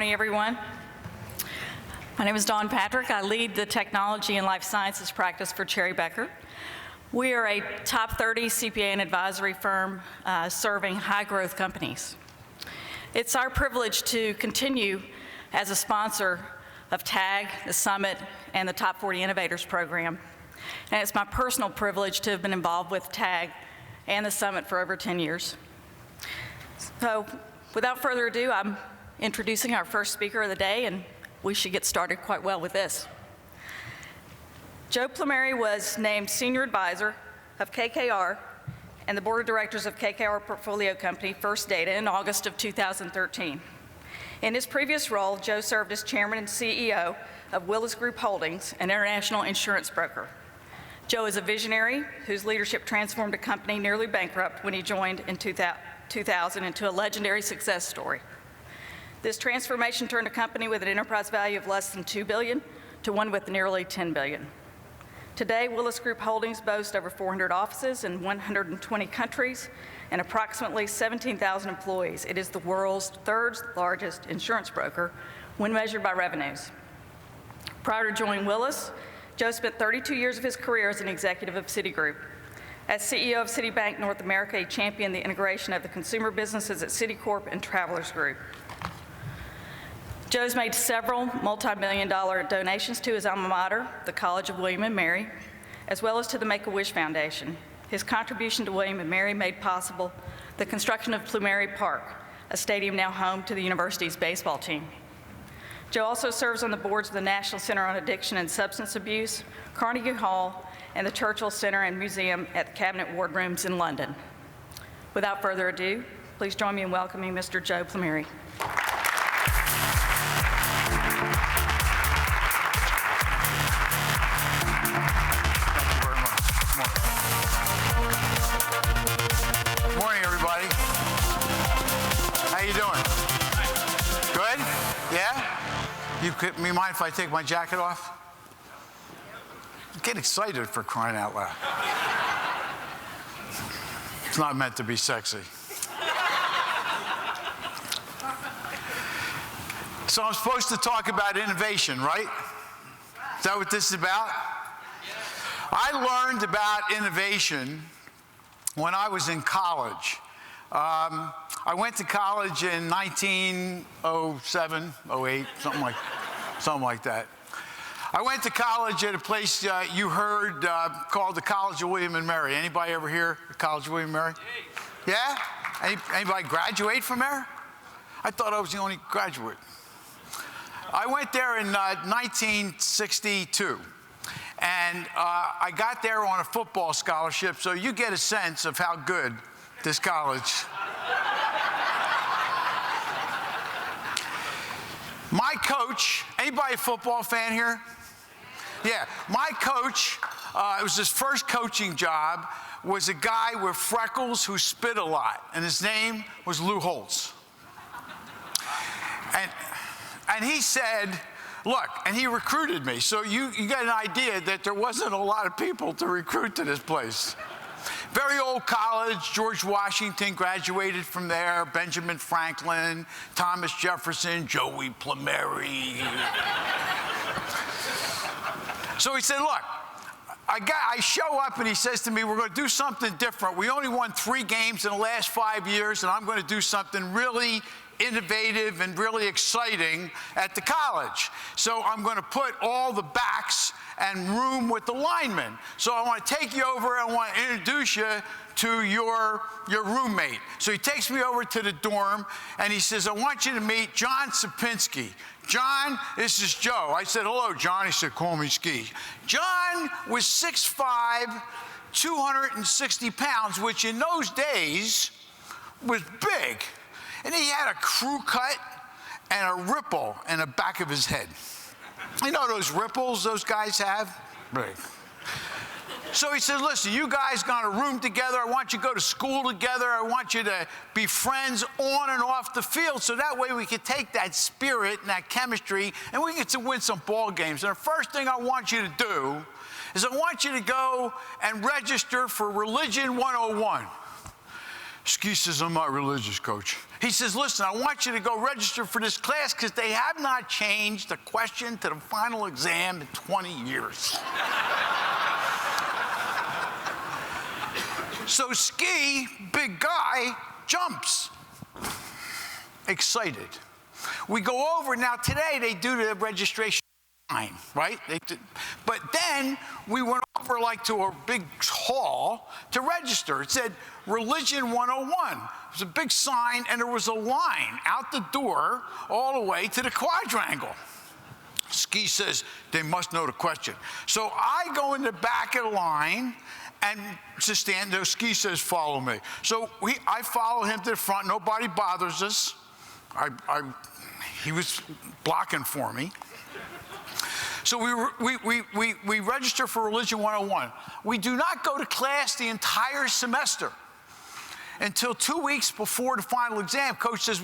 morning, everyone. My name is Dawn Patrick. I lead the technology and life sciences practice for Cherry Becker. We are a top 30 CPA and advisory firm serving high-growth companies. It's our privilege to continue as a sponsor of TAG, the Summit, and the Top 40 Innovators program. And it's my personal privilege to have been involved with TAG and the Summit for over 10 years. So without further ado, I'm introducing our first speaker of the day, and we should get started quite well with this. Joe Plumeri was named Senior Advisor of KKR and the Board of Directors of KKR Portfolio Company, First Data, in August of 2013. In his previous role, Joe served as Chairman and CEO of Willis Group Holdings, an international insurance broker. Joe is a visionary whose leadership transformed a company nearly bankrupt when he joined in 2000 into a legendary success story. This transformation turned a company with an enterprise value of less than $2 billion to one with nearly $10 billion. Today, Willis Group Holdings boasts over 400 offices in 120 countries and approximately 17,000 employees. It is the world's third largest insurance broker when measured by revenues. Prior to joining Willis, Joe spent 32 years of his career as an executive of Citigroup. As CEO of Citibank North America, he championed the integration of the consumer businesses at Citicorp and Travelers Group. Joe's made several multi-million-dollar donations to his alma mater, the College of William & Mary, as well as to the Make-A-Wish Foundation. His contribution to William & Mary made possible the construction of Plumeri Park, a stadium now home to the university's baseball team. Joe also serves on the boards of the National Center on Addiction and Substance Abuse, Carnegie Hall, and the Churchill Center and Museum at the Cabinet Wardrooms in London. Without further ado, please join me in welcoming Mr. Joe Plumeri. You mind if I take my jacket off? Get excited, for crying out loud. It's not meant to be sexy. So I'm supposed to talk about innovation, right? Is that what this is about? I learned about innovation when I was in college. I went to college in 1907, 08, something like that. I went to college at a place you heard called the College of William & Mary. Anybody ever hear the College of William & Mary? Yeah? Anybody graduate from there? I thought I was the only graduate. I went there in 1962. And I got there on a football scholarship, so you get a sense of how good this college. My coach, anybody a football fan here? Yeah, my coach, it was his first coaching job, was a guy with freckles who spit a lot, and his name was Lou Holz. And he said, look, and he recruited me, so you get an idea that there wasn't a lot of people to recruit to this place. Very old college. George Washington graduated from there, Benjamin Franklin, Thomas Jefferson, Joey Plumeri. So he said, look, I show up and he says to me, we're going to do something different. We only won 3 games in the last 5 years, and I'm going to do something really innovative and really exciting at the college. So I'm going to put all the backs and room with the linemen. So I want to take you over, I want to introduce you to your roommate. So he takes me over to the dorm, and he says, I want you to meet John Sapinski. John, this is Joe. I said, hello, John. He said, call me Ski. John was 6'5", 260 pounds, which in those days was big. And he had a crew cut and a ripple in the back of his head. You know those ripples those guys have? Right. So he said, listen, you guys got a room together. I want you to go to school together. I want you to be friends on and off the field, so that way we could take that spirit and that chemistry and we get to win some ball games. And the first thing I want you to do is I want you to go and register for Religion 101. Ski says, I'm not religious, Coach. He says, listen, I want you to go register for this class because they have not changed the question to the final exam in 20 years. So Ski, big guy, jumps. Excited. We go over, now today they do the registration line, right? But then we went over like to a big hall to register. It said Religion 101. It was a big sign and there was a line out the door all the way to the quadrangle. Ski says, they must know the question. So I go in the back of the line and to stand there. Ski says, follow me. So I follow him to the front. Nobody bothers us. He was blocking for me. So we register for Religion 101. We do not go to class the entire semester until 2 weeks before the final exam. Coach says,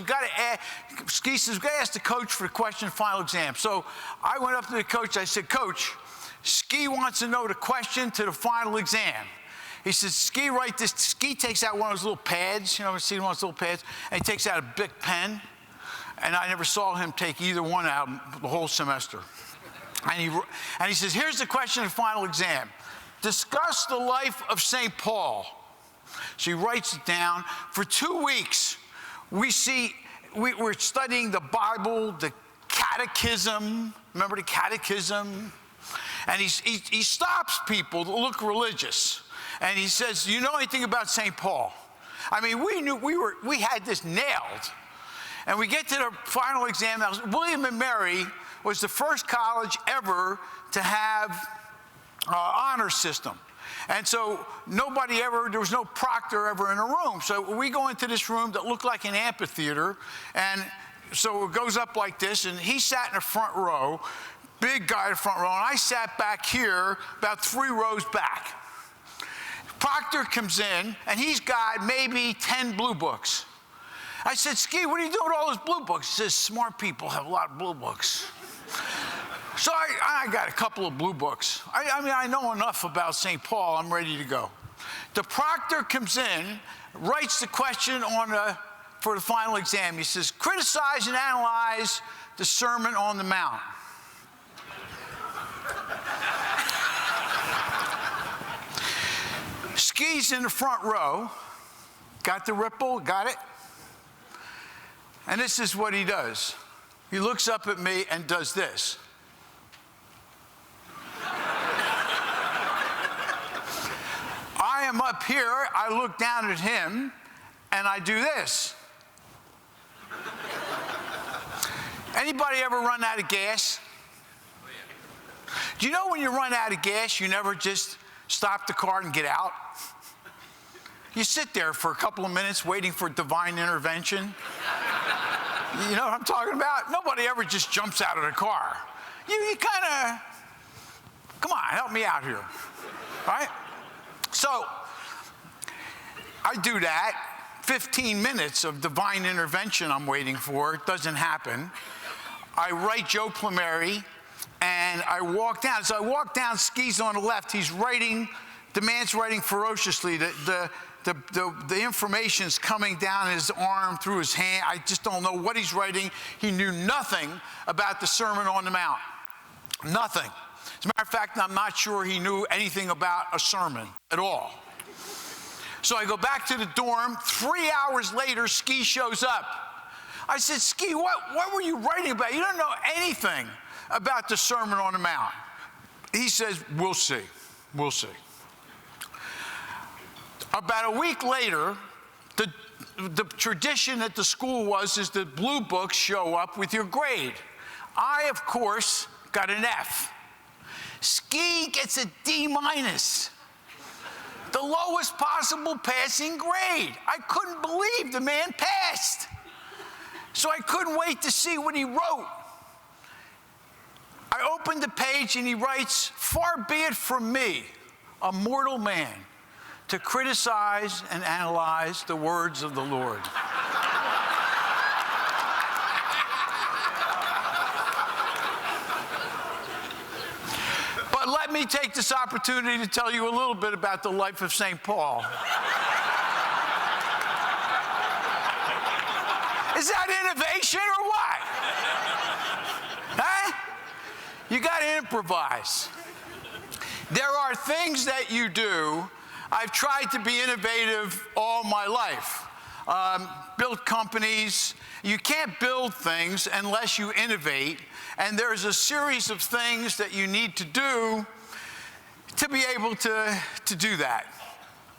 Ski says, we got to ask the coach for the question final exam. So I went up to the coach. I said, Coach, Ski wants to know the question to the final exam. He says, Ski, write this. Ski takes out one of those little pads. You know, see one of those little pads? And he takes out a big pen. And I never saw him take either one out the whole semester. And he says, here's the question of the final exam. Discuss the life of St. Paul. So he writes it down. For 2 weeks, we're studying the Bible, the catechism. Remember the catechism? And he stops people that look religious. And he says, do you know anything about St. Paul? I mean, we had this nailed. And we get to the final exam. Now, William and Mary was the first college ever to have honor system. And so there was no proctor ever in a room. So we go into this room that looked like an amphitheater. And so it goes up like this. And he sat in the front row, big guy in the front row. And I sat back here about 3 rows back. Proctor comes in, and he's got maybe 10 blue books. I said, Ski, what are you doing with all those blue books? He says, smart people have a lot of blue books. So I got a couple of blue books. I mean, I know enough about St. Paul. I'm ready to go. The proctor comes in, writes the question for the final exam. He says, criticize and analyze the Sermon on the Mount. Ski's in the front row. Got the ripple? Got it? And this is what he does. He looks up at me and does this. I am up here, I look down at him, and I do this. Anybody ever run out of gas? Do you know when you run out of gas, you never just stop the car and get out? You sit there for a couple of minutes waiting for divine intervention. You know what I'm talking about? Nobody ever just jumps out of the car. You kind of, come on, help me out here, right? So I do that. 15 minutes of divine intervention I'm waiting for. It doesn't happen. I write Joe Plumeri, and I walk down. So I walk down, Ski's on the left. He's writing, the man's writing ferociously. The information's coming down his arm, through his hand. I just don't know what he's writing. He knew nothing about the Sermon on the Mount. Nothing. As a matter of fact, I'm not sure he knew anything about a sermon at all. So I go back to the dorm. 3 hours later, Ski shows up. I said, Ski, what were you writing about? You don't know anything about the Sermon on the Mount. He says, we'll see. We'll see. About a week later, the tradition at the school is that blue books show up with your grade. I, of course, got an F. Ski gets a D-, the lowest possible passing grade. I couldn't believe the man passed. So I couldn't wait to see what he wrote. I opened the page and he writes, far be it from me, a mortal man, to criticize and analyze the words of the Lord. But let me take this opportunity to tell you a little bit about the life of St. Paul. Is that innovation or what? Huh? You got to improvise. There are things that you do. I've tried to be innovative all my life. Built companies. You can't build things unless you innovate. And there's a series of things that you need to do to be able to do that.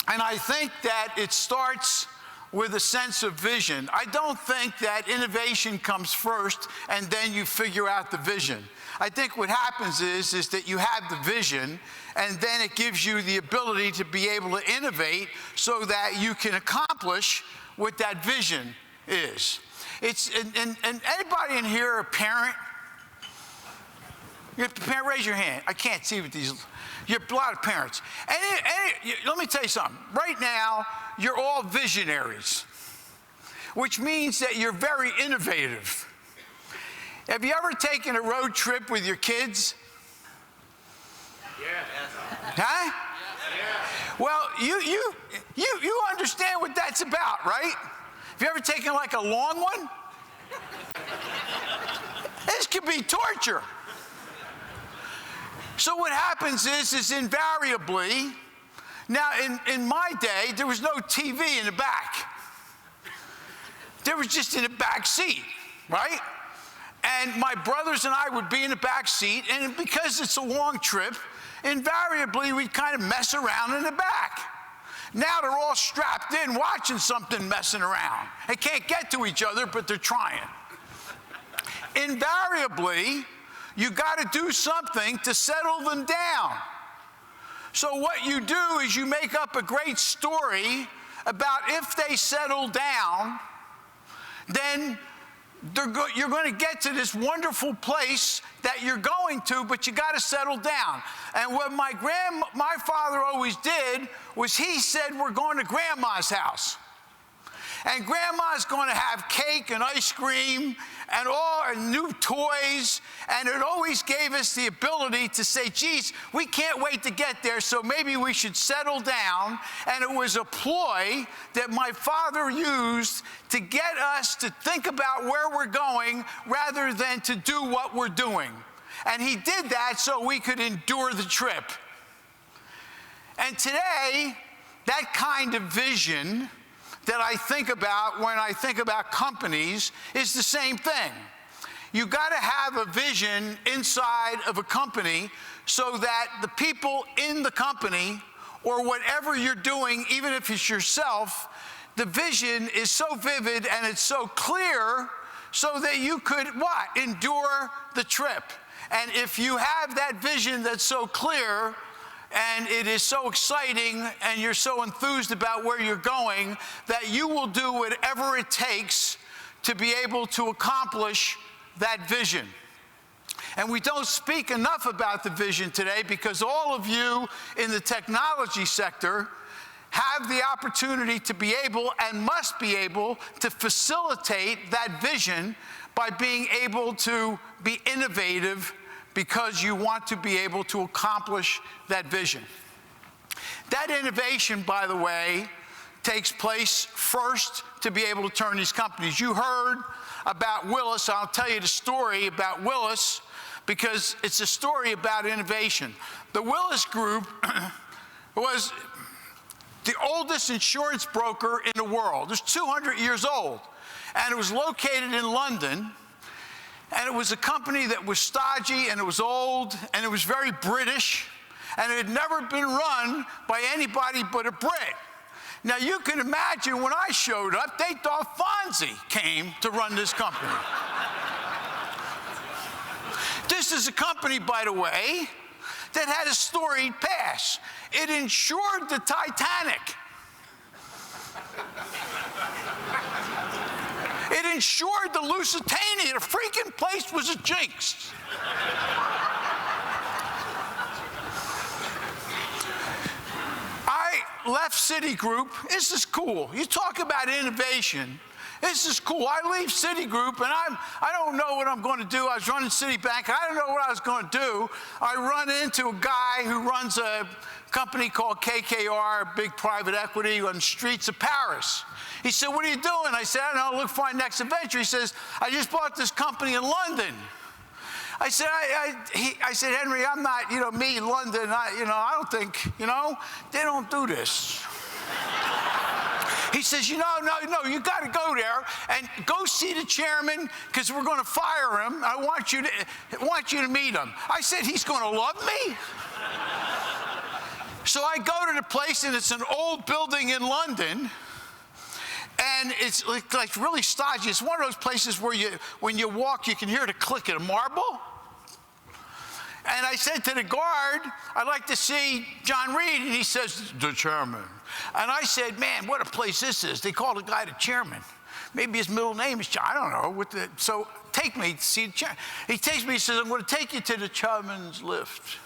And I think that it starts with a sense of vision. I don't think that innovation comes first and then you figure out the vision. I think what happens is that you have the vision, and then it gives you the ability to be able to innovate so that you can accomplish what that vision is. And anybody in here a parent? You're a parent, raise your hand. I can't see with these. You're a lot of parents. Let me tell you something. Right now, you're all visionaries, which means that you're very innovative. Have you ever taken a road trip with your kids? Yes. Huh? Yes. Well, you understand what that's about, right? Have you ever taken like a long one? This could be torture. So what happens is invariably, now in my day, there was no TV in the back. There was just in the back seat, right? And my brothers and I would be in the back seat, and because it's a long trip, invariably we'd kind of mess around in the back. Now they're all strapped in watching something messing around. They can't get to each other, but they're trying. Invariably, you got to do something to settle them down. So what you do is you make up a great story about if they settle down, then you're going to get to this wonderful place that you're going to, but you got to settle down. And what my father always did was he said, we're going to Grandma's house. And Grandma's going to have cake and ice cream and new toys. And it always gave us the ability to say, geez, we can't wait to get there, so maybe we should settle down. And it was a ploy that my father used to get us to think about where we're going rather than to do what we're doing. And he did that so we could endure the trip. And today, that kind of vision that I think about when I think about companies is the same thing. You've got to have a vision inside of a company so that the people in the company or whatever you're doing, even if it's yourself, the vision is so vivid and it's so clear so that you could, what? Endure the trip. And if you have that vision that's so clear, and it is so exciting, and you're so enthused about where you're going, that you will do whatever it takes to be able to accomplish that vision. And we don't speak enough about the vision today because all of you in the technology sector have the opportunity to be able and must be able to facilitate that vision by being able to be innovative because you want to be able to accomplish that vision. That innovation, by the way, takes place first to be able to turn these companies. You heard about Willis. I'll tell you the story about Willis because it's a story about innovation. The Willis Group was the oldest insurance broker in the world. It's 200 years old, and it was located in London. And it was a company that was stodgy, and it was old, and it was very British, and it had never been run by anybody but a Brit. Now, you can imagine when I showed up, they thought Fonzie came to run this company. This is a company, by the way, that had a storied past. It insured the Titanic. It insured the Lusitania. The freaking place was a jinx. I left Citigroup. This is cool. You talk about innovation. This is cool. I leave Citigroup, and I don't know what I'm going to do. I was running Citibank. I don't know what I was going to do. I run into a guy who runs a company called KKR, big private equity on the streets of Paris. He said, what are you doing? I said, I don't know, look for my next adventure. He says, I just bought this company in London. I said, I said, Henry, I'm not, me, London, I don't think, they don't do this. He says, no, you got to go there and go see the chairman because we're going to fire him. I want you to meet him. I said, he's going to love me? So I go to the place, and it's an old building in London, and it's like really stodgy. It's one of those places where when you walk, you can hear the click of a marble. And I said to the guard, I'd like to see John Reed. And he says, the chairman. And I said, man, what a place this is. They call the guy the chairman. Maybe his middle name is John. I don't know. So take me to see the chairman. He takes me, he says, I'm going to take you to the chairman's lift.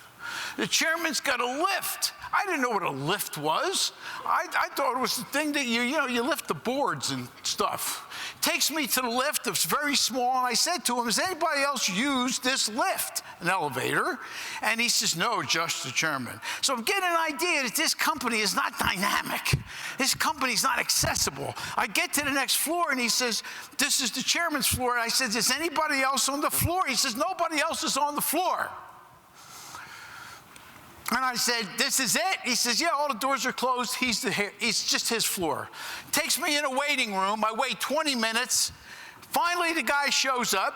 The chairman's got a lift. I didn't know what a lift was. I thought it was the thing that you lift the boards and stuff. Takes me to the lift. It's very small. And I said to him, has anybody else used this lift, an elevator? And he says, no, just the chairman. So I'm getting an idea that this company is not dynamic. This company's not accessible. I get to the next floor, and he says, this is the chairman's floor. And I said, is anybody else on the floor? He says, nobody else is on the floor. And I said, this is it? He says, yeah, all the doors are closed. It's just his floor. Takes me in a waiting room. I wait 20 minutes. Finally, the guy shows up.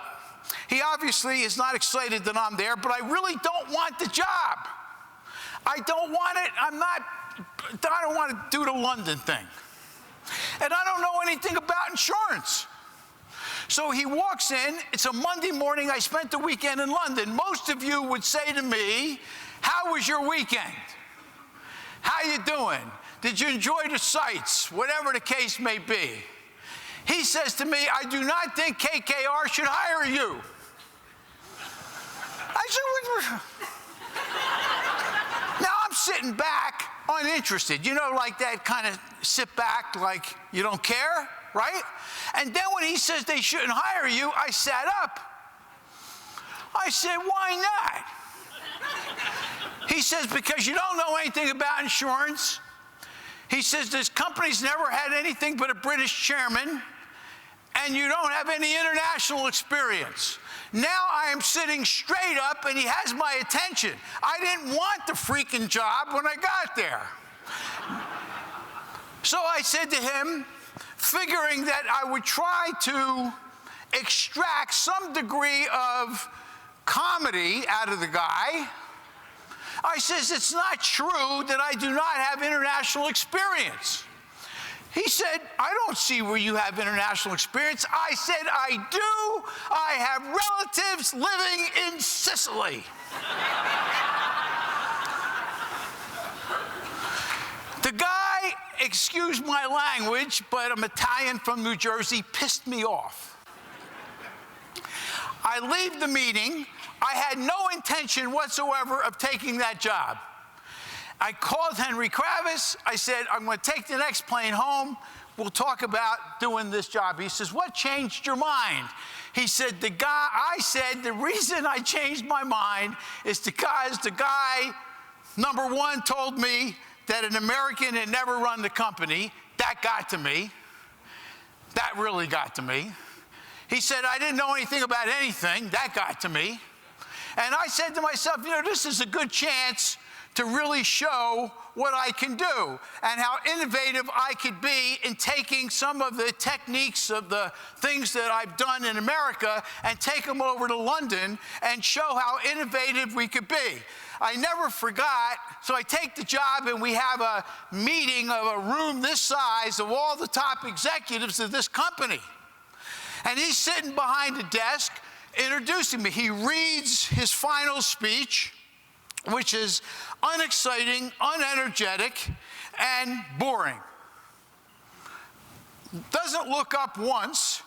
He obviously is not excited that I'm there, but I really don't want the job. I don't want it. I don't want to do the London thing. And I don't know anything about insurance. So he walks in. It's a Monday morning. I spent the weekend in London. Most of you would say to me, how was your weekend? How you doing? Did you enjoy the sights? Whatever the case may be. He says to me, I do not think KKR should hire you. I said, now I'm sitting back uninterested. Like that kind of sit back like you don't care, right? And then when he says they shouldn't hire you, I sat up. I said, why not? He says, because you don't know anything about insurance. He says, this company's never had anything but a British chairman, and you don't have any international experience. Now I am sitting straight up, and he has my attention. I didn't want the freaking job when I got there. So I said to him, figuring that I would try to extract some degree of comedy out of the guy, I says, it's not true that I do not have international experience. He said, I don't see where you have international experience. I said, I do. I have relatives living in Sicily. The guy, excuse my language, but I'm Italian from New Jersey, pissed me off. I leave the meeting. I had no intention whatsoever of taking that job. I called Henry Kravis. I said, I'm going to take the next plane home. We'll talk about doing this job. He says, what changed your mind? He said, I said, the reason I changed my mind is because the guy, number one, told me that an American had never run the company. That got to me. That really got to me. He said, I didn't know anything about anything. That got to me. And I said to myself, this is a good chance to really show what I can do and how innovative I could be in taking some of the techniques of the things that I've done in America and take them over to London and show how innovative we could be. I never forgot, so I take the job and we have a meeting of a room this size of all the top executives of this company. And he's sitting behind a desk introducing me. He reads his final speech, which is unexciting, unenergetic, and boring. Doesn't look up once.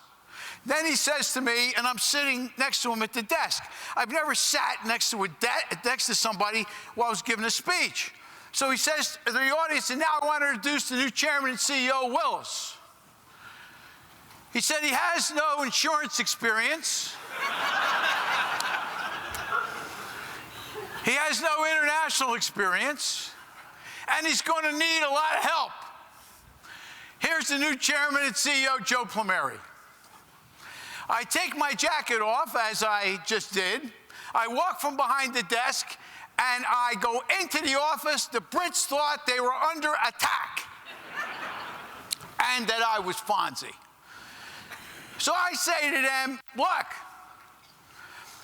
Then he says to me, and I'm sitting next to him at the desk. I've never sat next to somebody while I was giving a speech. So he says to the audience, and now I want to introduce the new chairman and CEO, Willis. He said he has no insurance experience. He has no international experience. and he's going to need a lot of help. Here's the new chairman and CEO, Joe Plumeri. I take my jacket off, as I just did. I walk from behind the desk, and I go into the office. The Brits thought they were under attack and that I was Fonzie. So I say to them, look,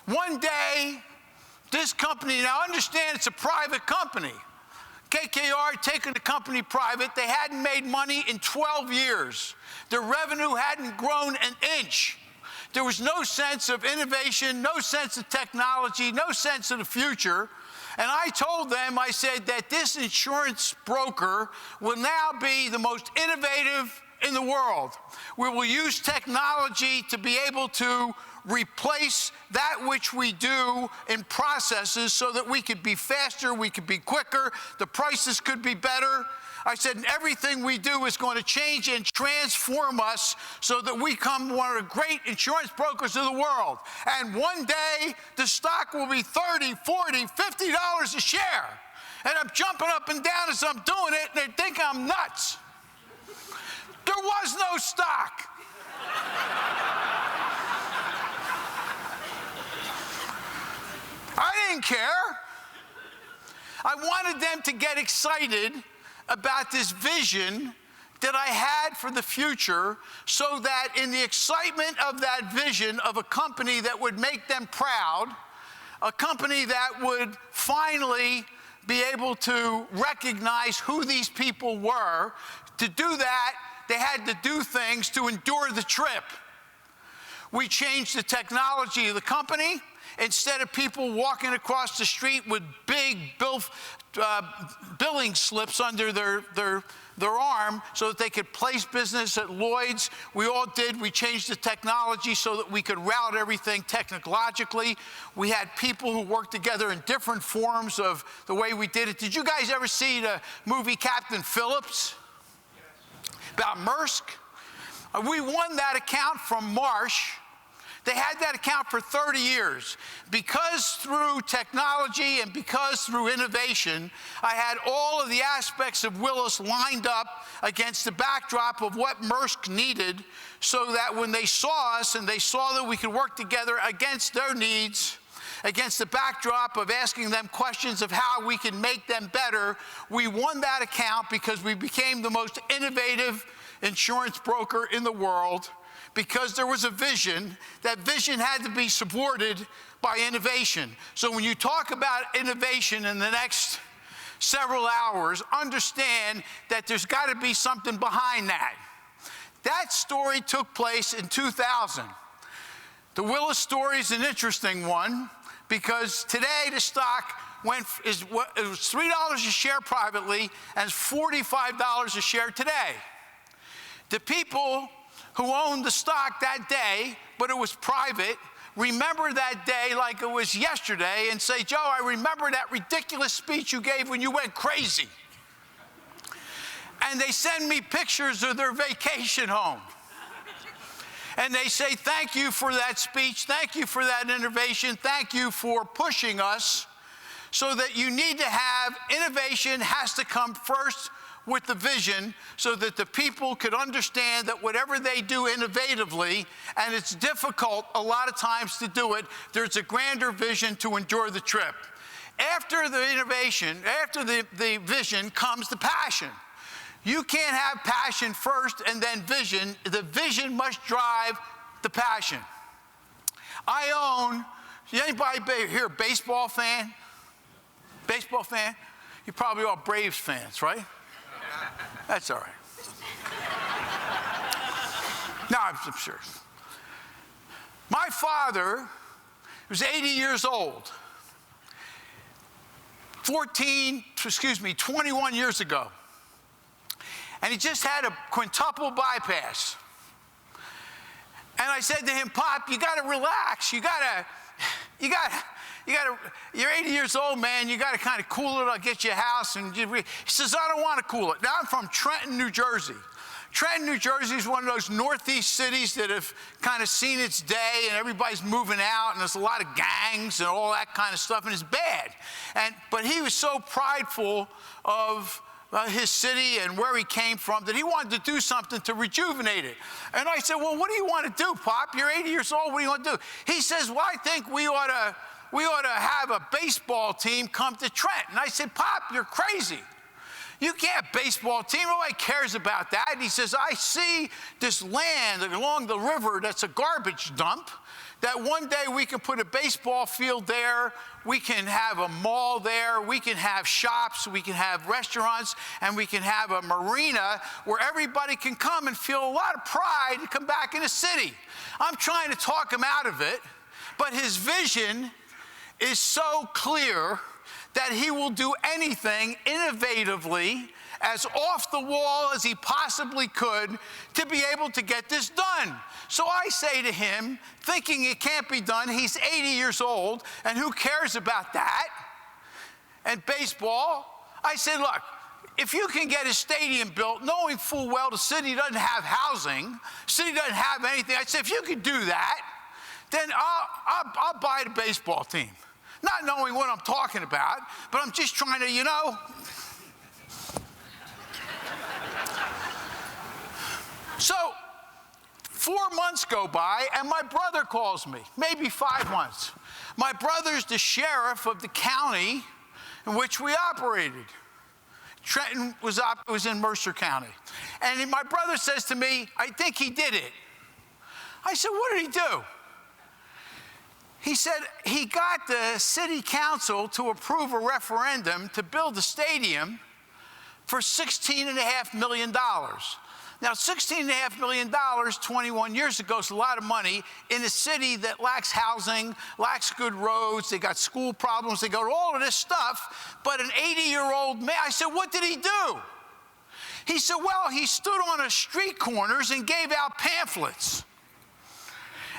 one day, this company, now understand it's a private company. KKR taking the company private. They hadn't made money in 12 years. Their revenue hadn't grown an inch. There was no sense of innovation, no sense of technology, no sense of the future. And I told them, I said that this insurance broker will now be the most innovative in the world. We will use technology to be able to replace that which we do in processes so that we could be faster, we could be quicker, the prices could be better. I said, everything we do is going to change and transform us so that we become one of the great insurance brokers of the world. And one day, the stock will be $30, $40, $50 a share. And I'm jumping up and down as I'm doing it, and they think I'm nuts. There was no stock. I didn't care. I wanted them to get excited about this vision that I had for the future, so that in the excitement of that vision of a company that would make them proud, a company that would finally be able to recognize who these people were, to do that, they had to do things to endure the trip. We changed the technology of the company. Instead of people walking across the street with big billing slips under their arm so that they could place business at Lloyd's, we changed the technology so that we could route everything technologically. We had people who worked together in different forms of the way we did it. Did you guys ever see the movie Captain Phillips? Yes. About Maersk? We won that account from Marsh. They had that account for 30 years. Because through technology and because through innovation, I had all of the aspects of Willis lined up against the backdrop of what Maersk needed, so that when they saw us and they saw that we could work together against their needs, against the backdrop of asking them questions of how we can make them better, we won that account because we became the most innovative insurance broker in the world. Because there was a vision, that vision had to be supported by innovation. So when you talk about innovation in the next several hours, understand that there's got to be something behind that. That story took place in 2000. The Willis story is an interesting one, because today the stock it was $3 a share privately and it's $45 a share today. The people who owned the stock that day, but it was private, remember that day like it was yesterday and say, Joe, I remember that ridiculous speech you gave when you went crazy. And they send me pictures of their vacation home. And they say, thank you for that speech, thank you for that innovation, thank you for pushing us, so that you need to have innovation has to come first with the vision, so that the people could understand that whatever they do innovatively, and it's difficult a lot of times to do it, there's a grander vision to endure the trip. After the innovation, after the vision comes the passion. You can't have passion first and then vision. The vision must drive the passion. Anybody here a baseball fan? Baseball fan? You're probably all Braves fans, right? That's all right. No, I'm sure. My father was 80 years old. 21 years ago. And he just had a quintuple bypass. And I said to him, Pop, you got to relax. You're 80 years old, man. You got to kind of cool it. I'll get you a house. And he says, I don't want to cool it. Now, I'm from Trenton, New Jersey. Trenton, New Jersey is one of those northeast cities that have kind of seen its day, and everybody's moving out, and there's a lot of gangs and all that kind of stuff, and it's bad. But he was so prideful of his city and where he came from, that he wanted to do something to rejuvenate it. And I said, well, what do you want to do, Pop? You're 80 years old. What do you want to do? He says, well, I think we ought to have a baseball team come to Trent. And I said, Pop, you're crazy. You can't have a baseball team. Nobody cares about that. And he says, I see this land along the river that's a garbage dump, that one day we can put a baseball field there, we can have a mall there, we can have shops, we can have restaurants, and we can have a marina where everybody can come and feel a lot of pride to come back in the city. I'm trying to talk him out of it, but his vision is so clear that he will do anything innovatively, as off the wall as he possibly could, to be able to get this done. So I say to him, thinking it can't be done, he's 80 years old, and who cares about that? And baseball, I said, look, if you can get a stadium built, knowing full well the city doesn't have housing, city doesn't have anything, I said, if you could do that, then I'll buy the baseball team. Not knowing what I'm talking about, but I'm just trying to, So 4 months go by, and my brother calls me, maybe 5 months. My brother's the sheriff of the county in which we operated. Trenton was in Mercer County. And my brother says to me, I think he did it. I said, what did he do? He said he got the city council to approve a referendum to build a stadium for $16.5 million. Now, $16.5 million 21 years ago is a lot of money in a city that lacks housing, lacks good roads, they got school problems, they got all of this stuff. But an 80-year-old man, I said, what did he do? He said, well, he stood on the street corners and gave out pamphlets.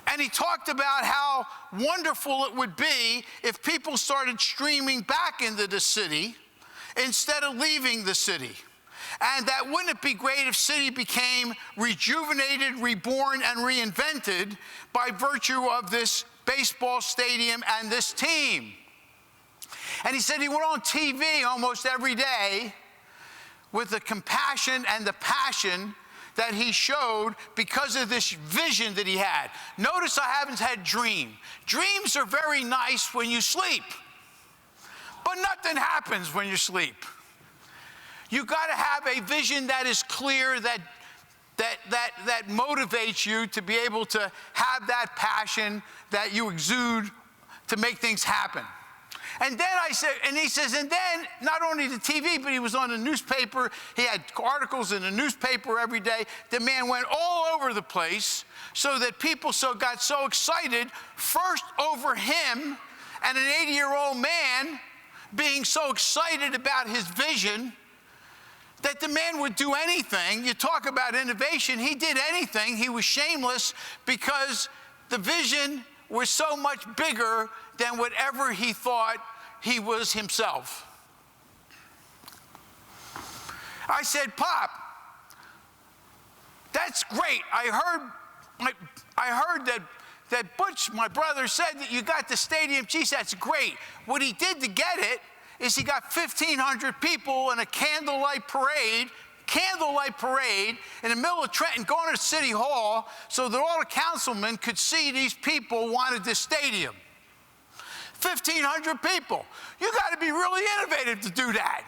And he talked about how wonderful it would be if people started streaming back into the city instead of leaving the city. And that wouldn't it be great if city became rejuvenated, reborn, and reinvented by virtue of this baseball stadium and this team. And he said he went on TV almost every day with the compassion and the passion that he showed because of this vision that he had. Notice I haven't had dream. Dreams are very nice when you sleep, but nothing happens when you sleep. You got to have a vision that is clear, that motivates you to be able to have that passion that you exude to make things happen. And then I said, and he says, and then not only the TV, but he was on the newspaper. He had articles in the newspaper every day. The man went all over the place so that people got so excited, first over him and an 80-year-old man being so excited about his vision that the man would do anything. You talk about innovation, he did anything. He was shameless because the vision was so much bigger than whatever he thought he was himself. I said, Pop, that's great. I heard that Butch, my brother, said that you got the stadium. Geez, that's great. What he did to get it is he got 1,500 people in a candlelight parade in the middle of Trenton going to City Hall so that all the councilmen could see these people wanted this stadium. 1,500 people. You got to be really innovative to do that.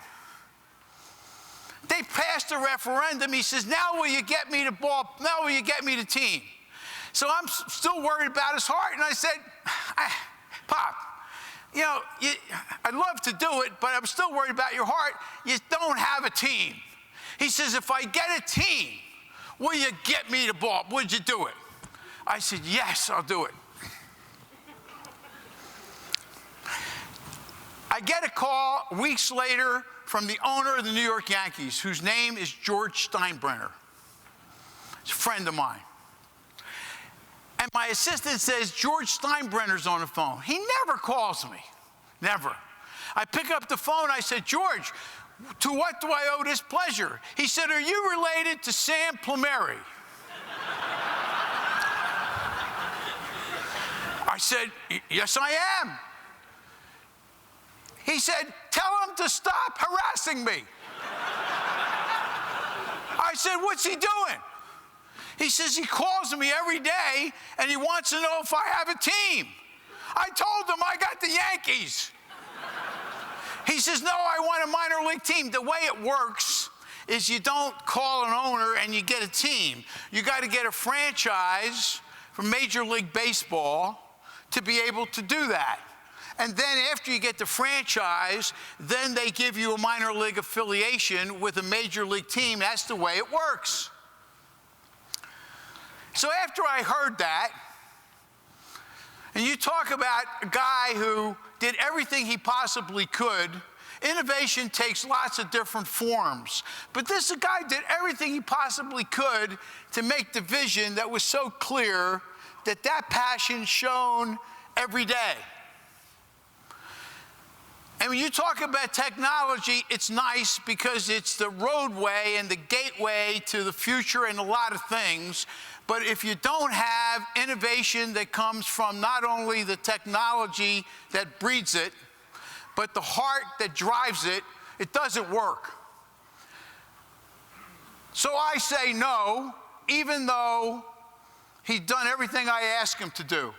They passed a referendum. He says, now will you get me the ball? Now will you get me the team? So I'm still worried about his heart. And I said, Pop, I'd love to do it, but I'm still worried about your heart. You don't have a team. He says, if I get a team, will you get me the ball? Would you do it? I said, yes, I'll do it. I get a call weeks later from the owner of the New York Yankees, whose name is George Steinbrenner. He's a friend of mine. And my assistant says, George Steinbrenner's on the phone. He never calls me, never. I pick up the phone, I said, George, to what do I owe this pleasure? He said, are you related to Sam Plumeri? I said, yes, I am. He said, tell him to stop harassing me. said, what's he doing? He says he calls me every day and he wants to know if I have a team. I told him I got the Yankees. He says, no, I want a minor league team. The way it works is you don't call an owner and you get a team. You got to get a franchise from Major League Baseball to be able to do that. And then after you get the franchise, then they give you a minor league affiliation with a major league team. That's the way it works. So after I heard that, and you talk about a guy who did everything he possibly could, innovation takes lots of different forms. But this guy did everything he possibly could to make the vision that was so clear that that passion shone every day. And when you talk about technology, it's nice because it's the roadway and the gateway to the future and a lot of things. But if you don't have innovation that comes from not only the technology that breeds it, but the heart that drives it, it doesn't work. So I say no, even though he's done everything I asked him to do.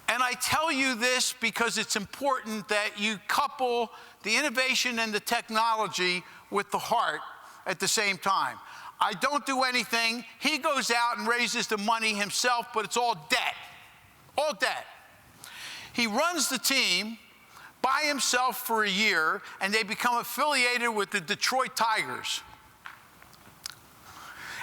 And I tell you this because it's important that you couple the innovation and the technology with the heart at the same time. I don't do anything. He goes out and raises the money himself, but it's all debt. All debt. He runs the team by himself for a year, and they become affiliated with the Detroit Tigers.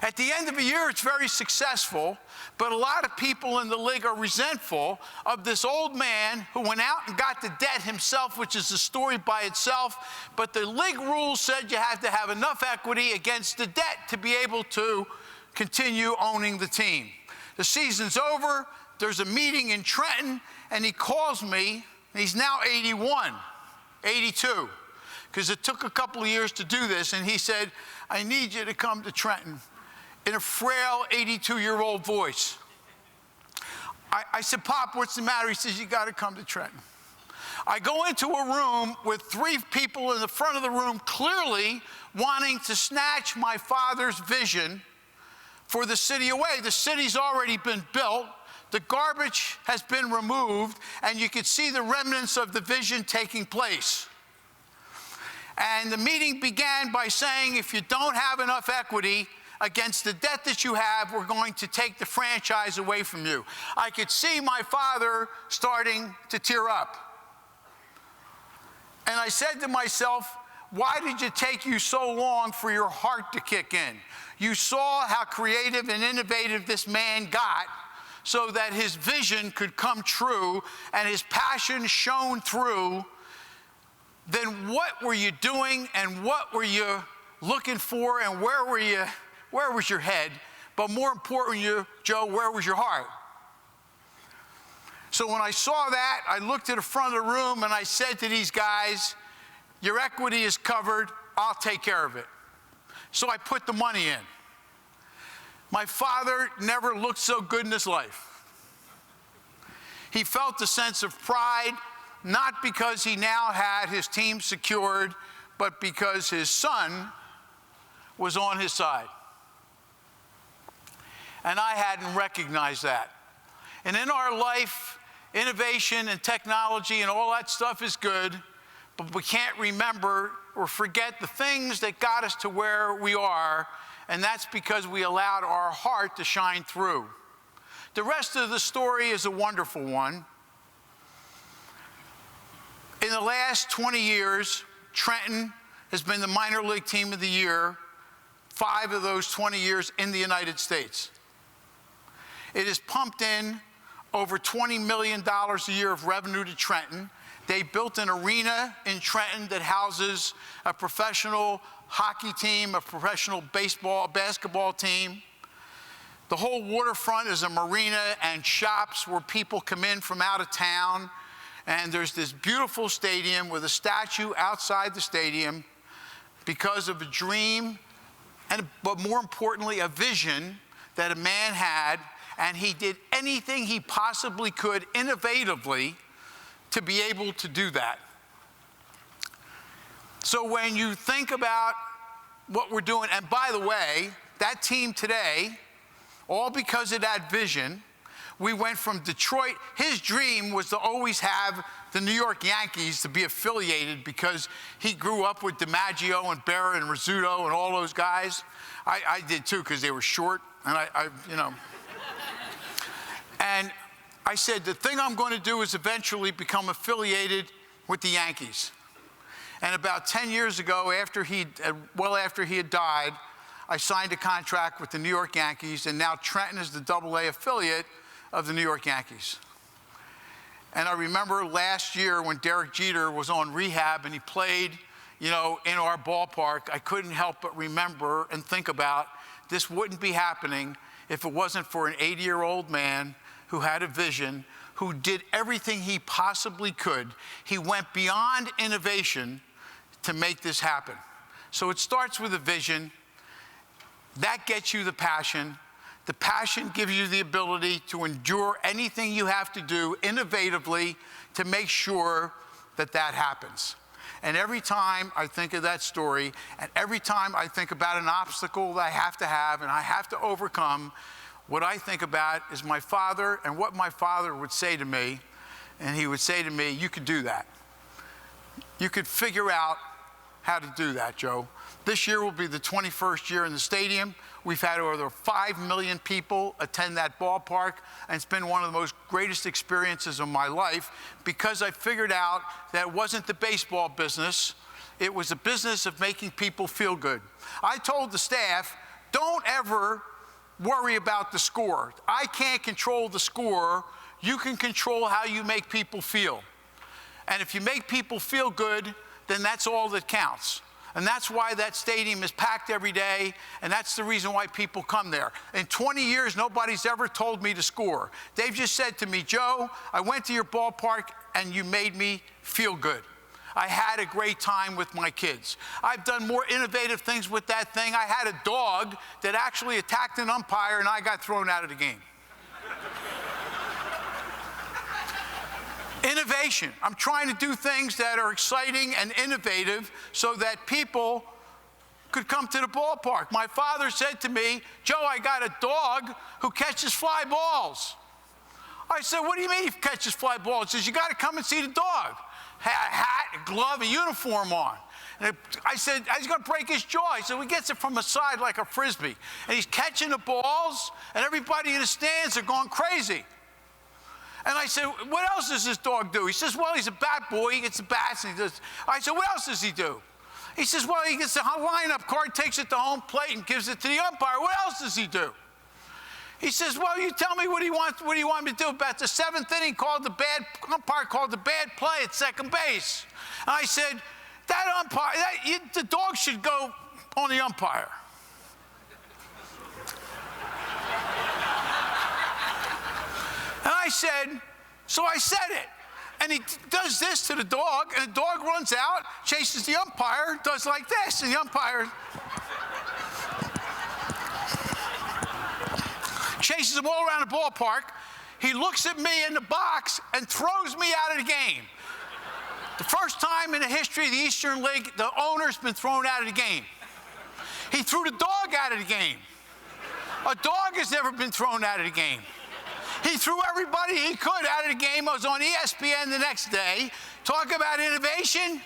At the end of a year, it's very successful, but a lot of people in the league are resentful of this old man who went out and got the debt himself, which is a story by itself. But the league rules said you have to have enough equity against the debt to be able to continue owning the team. The season's over. There's a meeting in Trenton, and he calls me. He's now 81, 82, because it took a couple of years to do this. And he said, I need you to come to Trenton. In a frail 82-year-old voice. I said, Pop, what's the matter? He says, you got to come to Trenton. I go into a room with 3 people in the front of the room clearly wanting to snatch my father's vision for the city away. The city's already been built. The garbage has been removed, and you could see the remnants of the vision taking place. And the meeting began by saying, if you don't have enough equity against the debt that you have, we're going to take the franchise away from you. I could see my father starting to tear up. And I said to myself, why did it take you so long for your heart to kick in? You saw how creative and innovative this man got so that his vision could come true and his passion shone through. Then what were you doing and what were you looking for and where was your head? But more importantly, Joe, where was your heart? So when I saw that, I looked at the front of the room and I said to these guys, your equity is covered, I'll take care of it. So I put the money in. My father never looked so good in his life. He felt a sense of pride, not because he now had his team secured, but because his son was on his side. And I hadn't recognized that. And in our life, innovation and technology and all that stuff is good, but we can't remember or forget the things that got us to where we are, and that's because we allowed our heart to shine through. The rest of the story is a wonderful one. In the last 20 years, Trenton has been the minor league team of the year, 5 of those 20 years in the United States. It has pumped in over $20 million a year of revenue to Trenton. They built an arena in Trenton that houses a professional hockey team, a professional basketball team. The whole waterfront is a marina and shops where people come in from out of town. And there's this beautiful stadium with a statue outside the stadium because of a dream, but more importantly, a vision that a man had. And he did anything he possibly could innovatively to be able to do that. So when you think about what we're doing. And by the way, that team today, all because of that vision, we went from Detroit. His dream was to always have the New York Yankees to be affiliated because he grew up with DiMaggio and Berra and Rizzuto and all those guys. I did too because they were short, and And I said, the thing I'm going to do is eventually become affiliated with the Yankees. And about 10 years ago, after he had died, I signed a contract with the New York Yankees, and now Trenton is the AA affiliate of the New York Yankees. And I remember last year when Derek Jeter was on rehab and he played, in our ballpark, I couldn't help but remember and think about this wouldn't be happening if it wasn't for an 80-year-old man who had a vision, who did everything he possibly could. He went beyond innovation to make this happen. So it starts with a vision. That gets you the passion. The passion gives you the ability to endure anything you have to do innovatively to make sure that that happens. And every time I think of that story, and every time I think about an obstacle that I have and I have to overcome, what I think about is my father and what my father would say to me. And he would say to me, you could do that. You could figure out how to do that, Joe. This year will be the 21st year in the stadium. We've had over 5 million people attend that ballpark, and it's been one of the most greatest experiences of my life because I figured out that it wasn't the baseball business. It was the business of making people feel good. I told the staff, don't ever worry about the score. I can't control the score. You can control how you make people feel. And if you make people feel good, then that's all that counts. And that's why that stadium is packed every day, and that's the reason why people come there. In 20 years, nobody's ever told me to score. They've just said to me, Joe, I went to your ballpark, and you made me feel good. I had a great time with my kids. I've done more innovative things with that thing. I had a dog that actually attacked an umpire, and I got thrown out of the game. Innovation. I'm trying to do things that are exciting and innovative so that people could come to the ballpark. My father said to me, Joe, I got a dog who catches fly balls. I said, what do you mean he catches fly balls? He says, you got to come and see the dog. Had a hat, a glove, a uniform on. And I said, he's going to break his jaw. He said, he gets it from the side like a Frisbee. And he's catching the balls, and everybody in the stands are going crazy. And I said, what else does this dog do? He says, well, he's a bat boy. He gets the bats. And he does. I said, what else does he do? He says, well, he gets the lineup card, takes it to home plate, and gives it to the umpire. What else does he do? He says, well, you tell me what do you want me to do about the seventh inning umpire called the bad play at second base. And I said, that umpire, the dog should go on the umpire. And I said, so I said it. And he does this to the dog, and the dog runs out, chases the umpire, does like this, and the umpire chases him all around the ballpark. He looks at me in the box and throws me out of the game. The first time in the history of the Eastern League, the owner's been thrown out of the game. He threw the dog out of the game. A dog has never been thrown out of the game. He threw everybody he could out of the game. I was on ESPN the next day. Talk about innovation.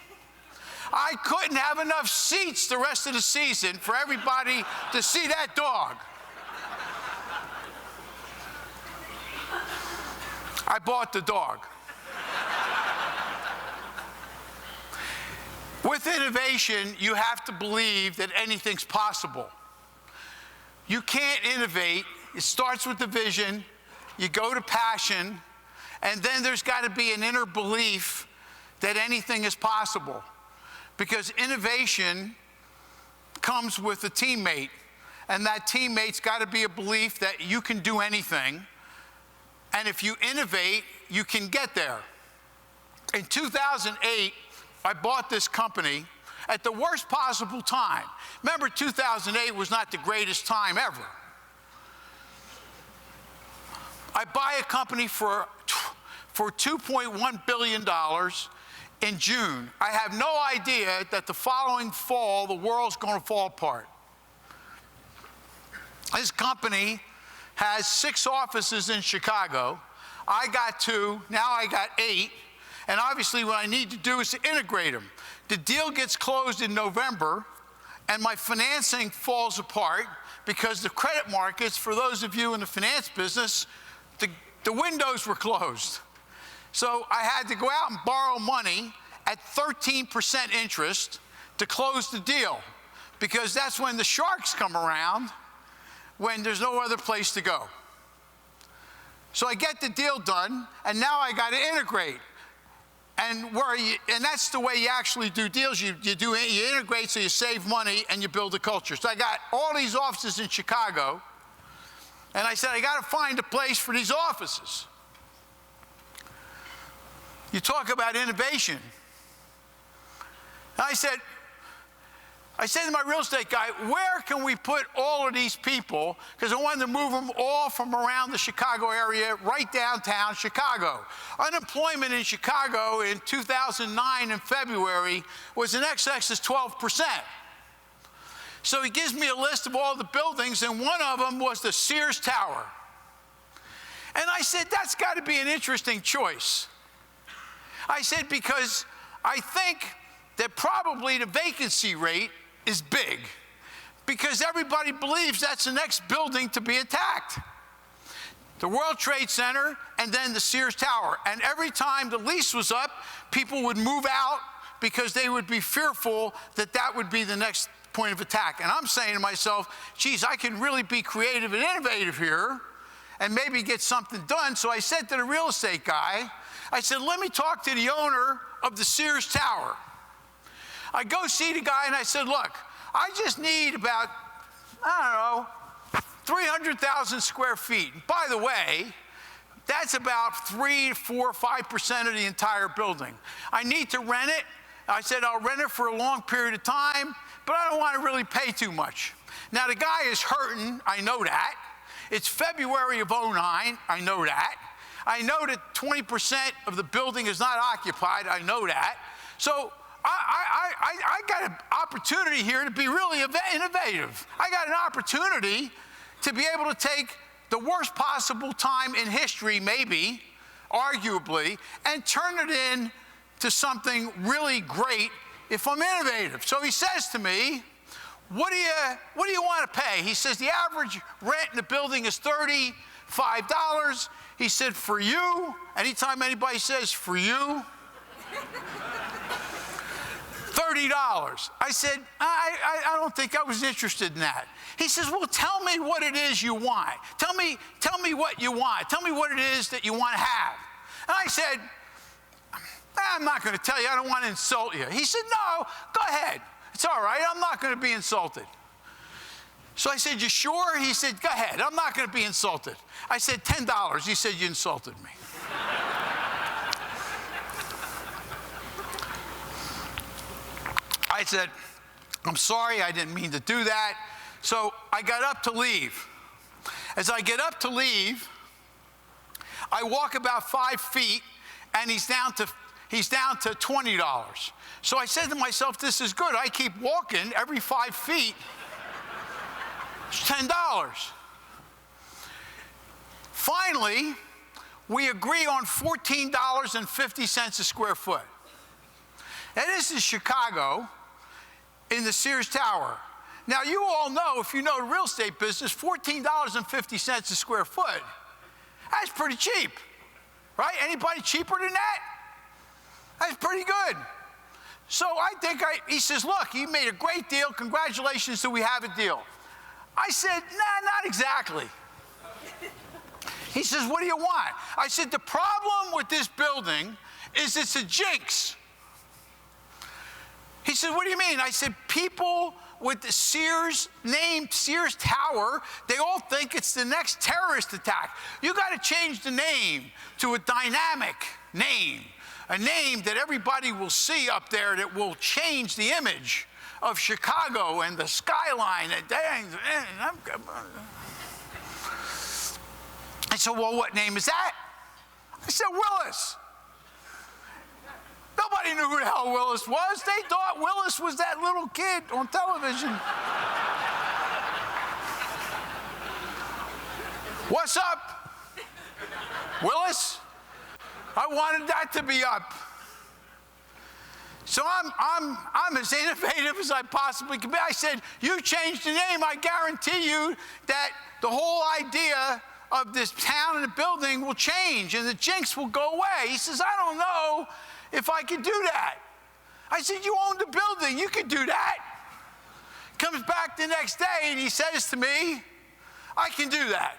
I couldn't have enough seats the rest of the season for everybody to see that dog. I bought the dog. With innovation, you have to believe that anything's possible. You can't innovate. It starts with the vision. You go to passion, and then there's got to be an inner belief that anything is possible. Because innovation comes with a teammate, and that teammate's got to be a belief that you can do anything. And if you innovate, you can get there. In 2008, I bought this company at the worst possible time. Remember, 2008 was not the greatest time ever. I buy a company for $2.1 billion in June. I have no idea that the following fall, the world's going to fall apart. This company has 6 offices in Chicago. I got 2, now I got 8. And obviously what I need to do is to integrate them. The deal gets closed in November, and my financing falls apart because the credit markets, for those of you in the finance business, the windows were closed. So I had to go out and borrow money at 13% interest to close the deal, because that's when the sharks come around, when there's no other place to go. So I get the deal done, and now I got to integrate. And that's the way you actually do deals. You integrate so you save money and you build a culture. So I got all these offices in Chicago, and I said, I got to find a place for these offices. You talk about innovation. And I said to my real estate guy, where can we put all of these people? Because I wanted to move them all from around the Chicago area right downtown Chicago. Unemployment in Chicago in 2009 in February was in excess of 12%. So he gives me a list of all the buildings, and one of them was the Sears Tower. And I said, that's got to be an interesting choice. I said, because I think that probably the vacancy rate is big, because everybody believes that's the next building to be attacked. The World Trade Center and then the Sears Tower. And every time the lease was up, people would move out because they would be fearful that that would be the next point of attack. And I'm saying to myself, geez, I can really be creative and innovative here and maybe get something done. So I said to the real estate guy, I said, let me talk to the owner of the Sears Tower. I go see the guy and I said, look, I just need about, 300,000 square feet. By the way, that's about 3, 4, 5% of the entire building. I need to rent it. I said, I'll rent it for a long period of time, but I don't want to really pay too much. Now, the guy is hurting. I know that. It's February of '09. I know that. I know that 20% of the building is not occupied. I know that. So I got an opportunity here to be really innovative. I got an opportunity to be able to take the worst possible time in history, maybe, arguably, and turn it into something really great if I'm innovative. So he says to me, what do you want to pay? He says, the average rent in the building is $35. He said, for you, anytime anybody says for you, $30. I said, I don't think I was interested in that. He says, well, tell me what it is you want. Tell me what you want. Tell me what it is that you want to have. And I said, I'm not going to tell you. I don't want to insult you. He said, no, go ahead. It's all right. I'm not going to be insulted. So I said, you sure? He said, go ahead. I'm not going to be insulted. I said, $10. He said, you insulted me. I said, I'm sorry, I didn't mean to do that. So I got up to leave. As I get up to leave, I walk about 5 feet, and he's down to $20. So I said to myself, this is good. I keep walking every 5 feet. It's $10. Finally, we agree on $14.50 a square foot. Now, this is Chicago in the Sears Tower. Now, you all know, if you know the real estate business, $14.50 a square foot, that's pretty cheap, right? Anybody cheaper than that? That's pretty good. So he says, look, you made a great deal. Congratulations that we have a deal. I said, nah, not exactly. He says, what do you want? I said, the problem with this building is it's a jinx. He said, what do you mean? I said, people with the Sears name, Sears Tower, they all think it's the next terrorist attack. You got to change the name to a dynamic name, a name that everybody will see up there that will change the image of Chicago and the skyline. I said, well, what name is that? I said, Willis. Nobody Nobody knew who the hell Willis was. They thought Willis was that little kid on television. What's up, Willis? I wanted that to be up. So I'm as innovative as I possibly can be. I said, you changed the name, I guarantee you that the whole idea of this town and the building will change and the jinx will go away. He says, I don't know if I could do that. I said, you own the building, you could do that. Comes back the next day and he says to me, I can do that.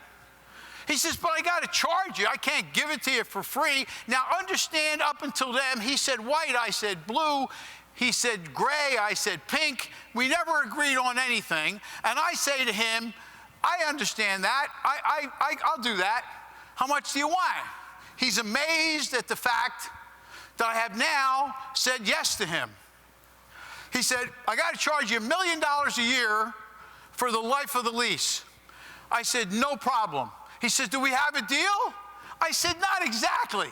He says, but I got to charge you. I can't give it to you for free. Now, understand, up until then, he said white, I said blue. He said gray, I said pink. We never agreed on anything. And I say to him, I understand that. I'll do that. How much do you want? He's amazed at the fact that I have now said yes to him. He said, I got to charge you $1 million a year for the life of the lease. I said, no problem. He says, do we have a deal? I said, not exactly.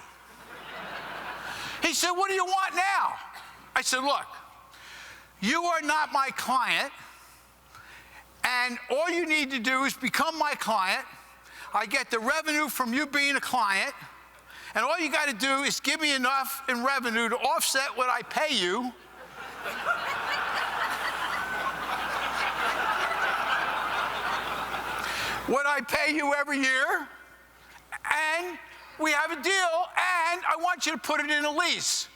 He said, what do you want now? I said, look, you are not my client, and all you need to do is become my client. I get the revenue from you being a client, and all you got to do is give me enough in revenue to offset what I pay you. What I pay you every year, and we have a deal, and I want you to put it in a lease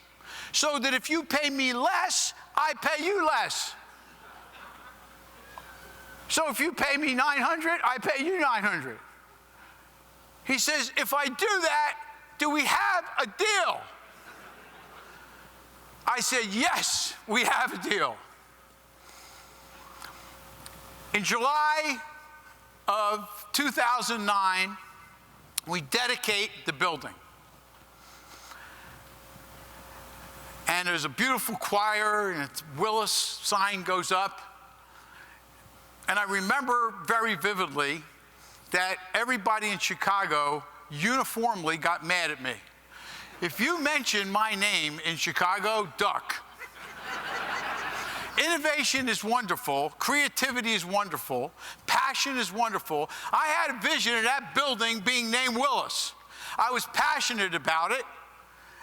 so that if you pay me less, I pay you less. So if you pay me $900, I pay you $900. He says, if I do that, do we have a deal? I said, yes, we have a deal. In July of 2009, we dedicate the building. And there's a beautiful choir, and it's Willis sign goes up. And I remember very vividly that everybody in Chicago uniformly got mad at me. If you mention my name in Chicago, duck. Innovation is wonderful. Creativity is wonderful. Passion is wonderful. I had a vision of that building being named Willis. I was passionate about it,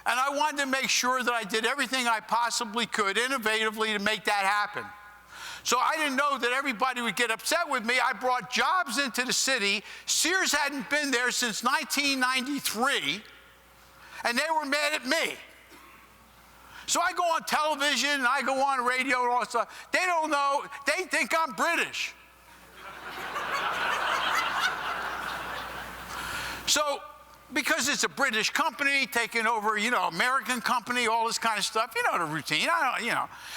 and I wanted to make sure that I did everything I possibly could innovatively to make that happen. So I didn't know that everybody would get upset with me. I brought jobs into the city. Sears hadn't been there since 1993, and they were mad at me. So I go on television, and I go on radio and all that stuff. They don't know. They think I'm British. So because it's a British company taking over, American company, all this kind of stuff, the routine.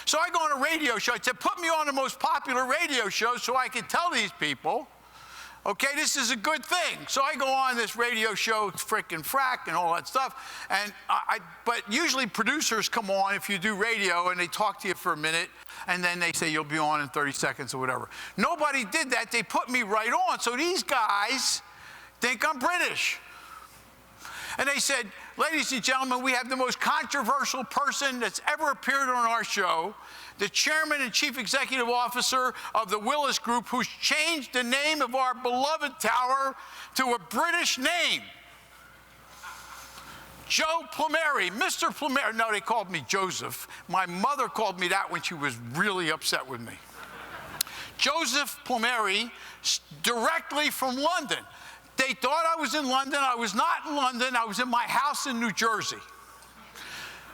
So I go on a radio show. I said, put me on the most popular radio show so I can tell these people, okay, this is a good thing. So I go on this radio show, frickin' frack and all that stuff. And but usually producers come on if you do radio and they talk to you for a minute and then they say you'll be on in 30 seconds or whatever. Nobody did that. They put me right on. So these guys think I'm British. And they said, ladies and gentlemen, we have the most controversial person that's ever appeared on our show, the chairman and chief executive officer of the Willis Group, who's changed the name of our beloved tower to a British name. Joe Plumeri, Mr. Plumeri. No, they called me Joseph. My mother called me that when she was really upset with me. Joseph Plumeri, directly from London. They thought I was in London. I was not in London. I was in my house in New Jersey.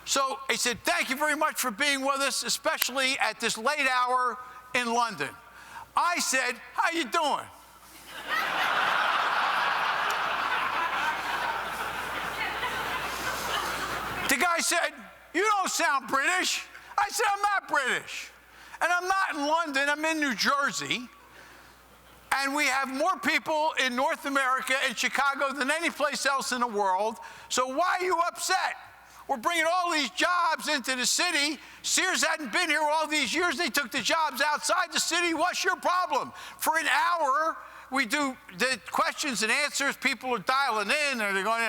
So they said, thank you very much for being with us, especially at this late hour in London. I said, how you doing? The guy said, you don't sound British. I said, I'm not British. And I'm not in London. I'm in New Jersey. And we have more people in North America and Chicago than any place else in the world. So why are you upset? We're bringing all these jobs into the city. Sears hadn't been here all these years. They took the jobs outside the city. What's your problem? For an hour, we do the questions and answers. People are dialing in, or they're going,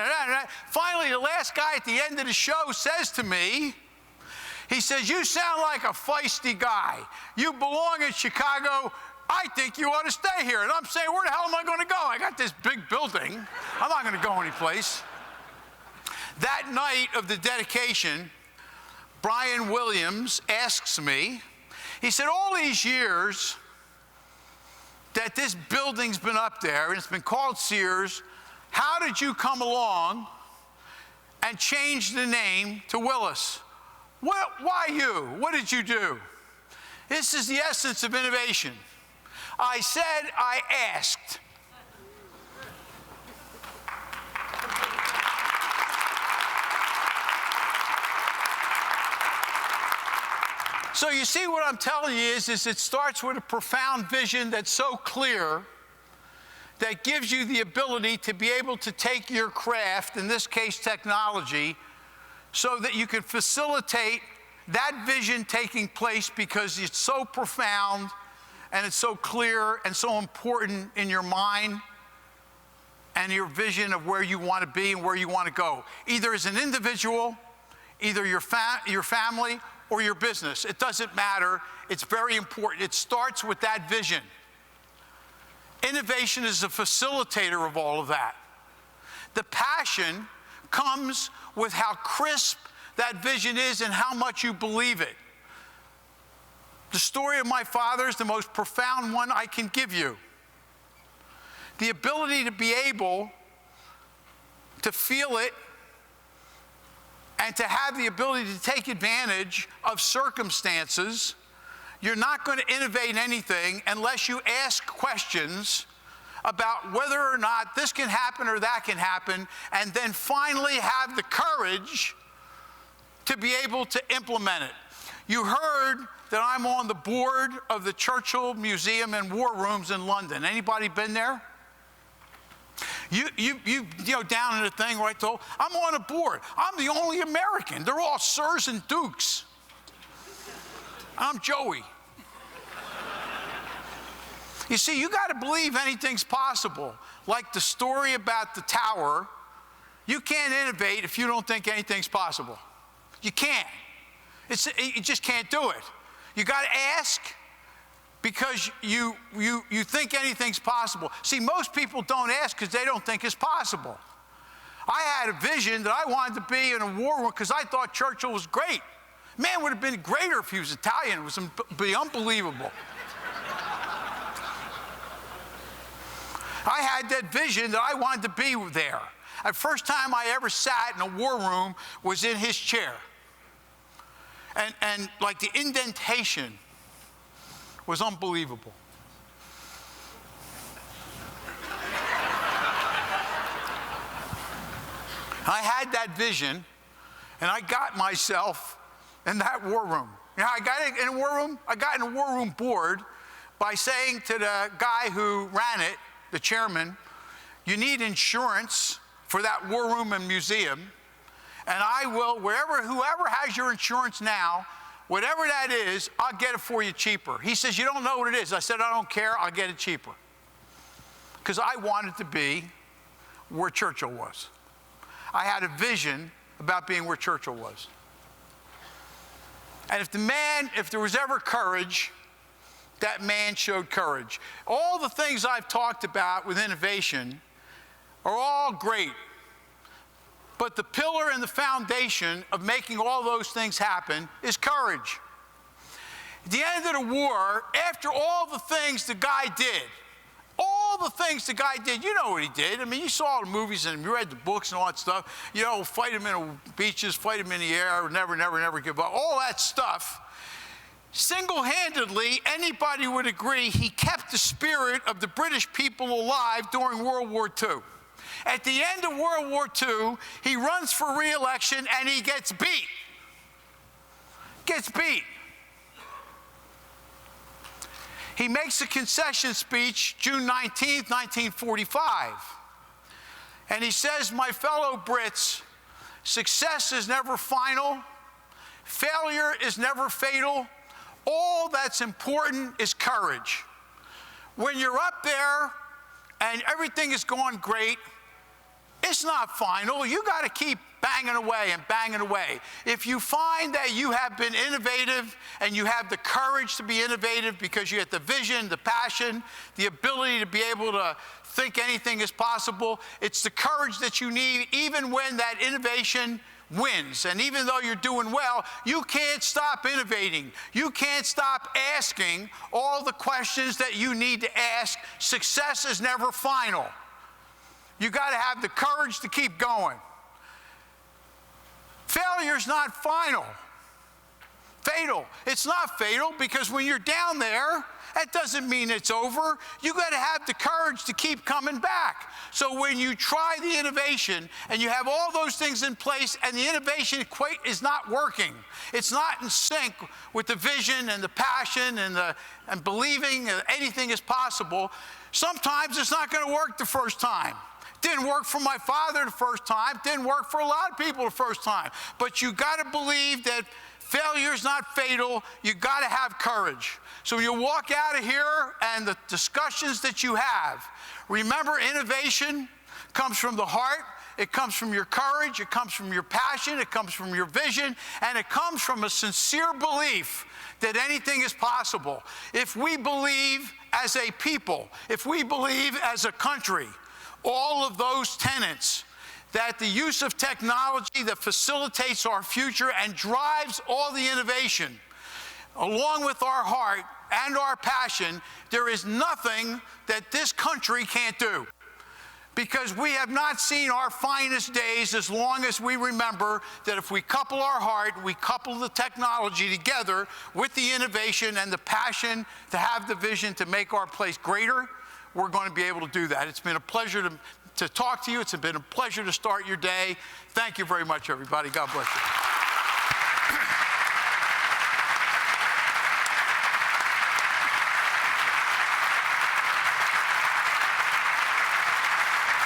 Finally, the last guy at the end of the show says to me, He says, you sound like a feisty guy. You belong in Chicago. I think you ought to stay here. And I'm saying, where the hell am I going to go? I got this big building. I'm not going to go anyplace. That night of the dedication, Brian Williams asks me, he said, all these years that this building's been up there, and it's been called Sears, how did you come along and change the name to Willis? Why you? What did you do? This is the essence of innovation. I said, I asked. So you see, what I'm telling you is it starts with a profound vision that's so clear that gives you the ability to be able to take your craft, in this case technology, so that you can facilitate that vision taking place because it's so profound and it's so clear and so important in your mind and your vision of where you want to be and where you want to go, either as an individual, either your family, or your business. It doesn't matter. It's very important. It starts with that vision. Innovation is a facilitator of all of that. The passion comes with how crisp that vision is and how much you believe it. The story of my father is the most profound one I can give you. The ability to be able to feel it and to have the ability to take advantage of circumstances. You're not going to innovate anything unless you ask questions about whether or not this can happen or that can happen, and then finally have the courage to be able to implement it. You heard that I'm on the board of the Churchill Museum and War Rooms in London. Anybody been there? You know, down in the thing where I told, I'm on a board. I'm the only American. They're all sirs and dukes. I'm Joey. You see, you got to believe anything's possible. Like the story about the tower, you can't innovate if you don't think anything's possible. You can't. You just can't do it. You got to ask because you think anything's possible. See, most people don't ask because they don't think it's possible. I had a vision that I wanted to be in a war room because I thought Churchill was great. Man, it would have been greater if he was Italian. It would be unbelievable. I had that vision that I wanted to be there. The first time I ever sat in a war room was in his chair. And like the indentation was unbelievable. I had that vision, and I got myself in that war room. You know, I got in a war room. I got in a war room board by saying to the guy who ran it, the chairman, you need insurance for that war room and museum, and I will, whoever has your insurance now, whatever that is, I'll get it for you cheaper. He says, you don't know what it is. I said, I don't care, I'll get it cheaper. Because I wanted to be where Churchill was. I had a vision about being where Churchill was. And if there was ever courage, that man showed courage. All the things I've talked about with innovation are all great. But the pillar and the foundation of making all those things happen is courage. At the end of the war, after all the things the guy did, you know what he did. I mean, you saw the movies and you read the books and all that stuff. You know, fight him in the beaches, fight him in the air, never give up. All that stuff. Single-handedly, anybody would agree he kept the spirit of the British people alive during World War II. At the end of World War II, he runs for re-election and he gets beat. He makes a concession speech June 19th, 1945. And he says, my fellow Brits, success is never final. Failure is never fatal. All that's important is courage. When you're up there and everything is going great, it's not final. You got to keep banging away and banging away. If you find that you have been innovative and you have the courage to be innovative because you have the vision, the passion, the ability to be able to think anything is possible, it's the courage that you need even when that innovation wins. And even though you're doing well, you can't stop innovating. You can't stop asking all the questions that you need to ask. Success is never final. You got to have the courage to keep going. Failure's not fatal. It's not fatal because when you're down there, that doesn't mean it's over. You got to have the courage to keep coming back. So when you try the innovation and you have all those things in place and the innovation is not working, it's not in sync with the vision and the passion and believing that anything is possible, sometimes it's not going to work the first time. Didn't work for my father the first time. Didn't work for a lot of people the first time. But you got to believe that failure is not fatal. You got to have courage. So when you walk out of here and the discussions that you have, remember innovation comes from the heart. It comes from your courage. It comes from your passion. It comes from your vision. And it comes from a sincere belief that anything is possible. If we believe as a people, if we believe as a country, all of those tenets, that the use of technology that facilitates our future and drives all the innovation, along with our heart and our passion, there is nothing that this country can't do. Because we have not seen our finest days as long as we remember that if we couple our heart, we couple the technology together with the innovation and the passion to have the vision to make our place greater, we're going to be able to do that. It's been a pleasure to talk to you. It's been a pleasure to start your day. Thank you very much, everybody. God bless you.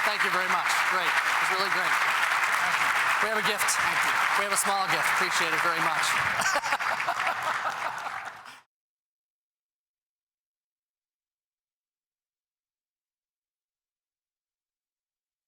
Thank you very much. Great. It was really great. We have a gift. Thank you. We have a small gift. Appreciate it very much.